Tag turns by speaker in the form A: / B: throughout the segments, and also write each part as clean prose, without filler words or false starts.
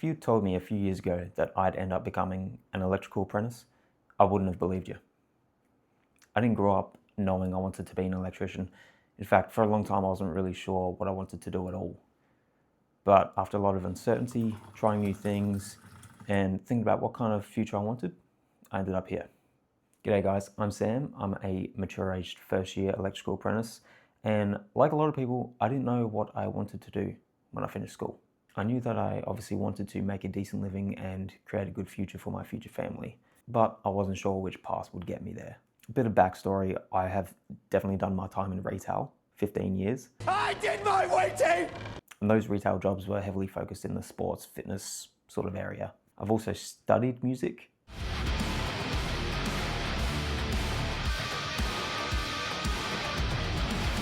A: If you told me a few years ago that I'd end up becoming an electrical apprentice, I wouldn't have believed you. I didn't grow up knowing I wanted to be an electrician. In fact, for a long time I wasn't really sure what I wanted to do at all. But after a lot of uncertainty, trying new things, and thinking about what kind of future I wanted, I ended up here. G'day guys, I'm Sam. I'm a mature-aged first-year electrical apprentice, and like a lot of people, I didn't know what I wanted to do when I finished school. I knew that I obviously wanted to make a decent living and create a good future for my future family, but I wasn't sure which path would get me there. A bit of backstory, I have definitely done my time in retail, 15 years. I did my waiting! And those retail jobs were heavily focused in the sports, fitness sort of area. I've also studied music.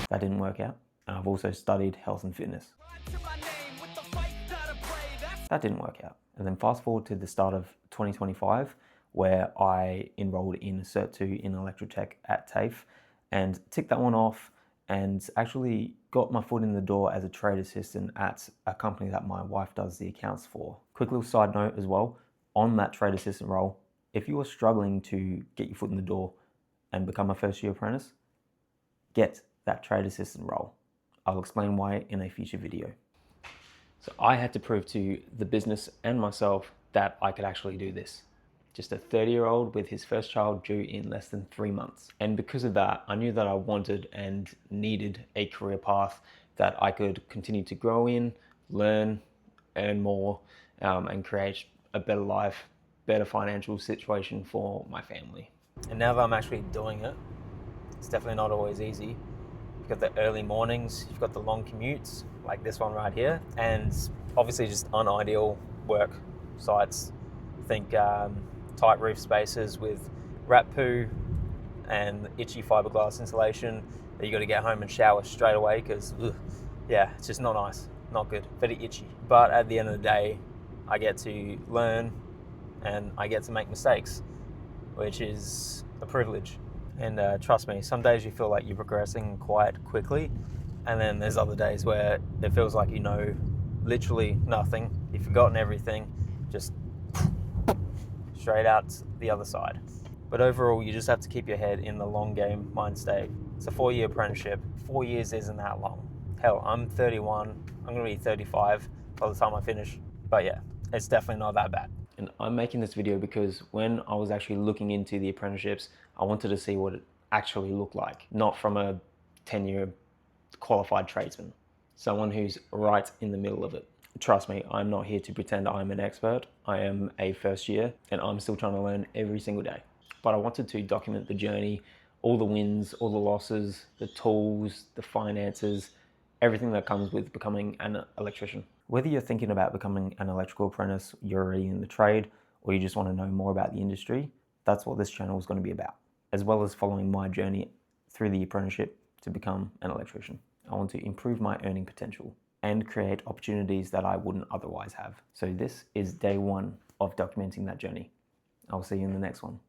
A: That didn't work out. And I've also studied health and fitness. That didn't work out. And then fast forward to the start of 2025, where I enrolled in Cert 2 in Electrotech at TAFE and ticked that one off and actually got my foot in the door as a trade assistant at a company that my wife does the accounts for. Quick little side note as well, on that trade assistant role, if you are struggling to get your foot in the door and become a first year apprentice, get that trade assistant role. I'll explain why in a future video. So I had to prove to the business and myself that I could actually do this. Just a 30-year-old with his first child due in less than 3 months. And because of that, I knew that I wanted and needed a career path that I could continue to grow in, learn, earn more, and create a better life, better financial situation for my family. And now that I'm actually doing it, it's definitely not always easy. You've got the early mornings, you've got the long commutes, like this one right here, and obviously just unideal work sites. Think tight roof spaces with rat poo and itchy fiberglass insulation that you got to get home and shower straight away because, yeah, it's just not nice, not good, very itchy. But at the end of the day, I get to learn and I get to make mistakes, which is a privilege. And trust me, some days you feel like you're progressing quite quickly, and then there's other days where it feels like you know literally nothing, you've forgotten everything, just straight out the other side. But overall, you just have to keep your head in the long game mind state. It's a 4-year apprenticeship. 4 years isn't that long. Hell, I'm 31, I'm gonna be 35 by the time I finish. But yeah, it's definitely not that bad. And I'm making this video because when I was actually looking into the apprenticeships, I wanted to see what it actually looked like, not from a 10-year qualified tradesman, someone who's right in the middle of it. Trust me, I'm not here to pretend I'm an expert. I am a first year and I'm still trying to learn every single day. But I wanted to document the journey, all the wins, all the losses, the tools, the finances, everything that comes with becoming an electrician. Whether you're thinking about becoming an electrical apprentice, you're already in the trade, or you just want to know more about the industry, that's what this channel is going to be about, as well as following my journey through the apprenticeship to become an electrician. I want to improve my earning potential and create opportunities that I wouldn't otherwise have. So this is day 1 of documenting that journey. I'll see you in the next one.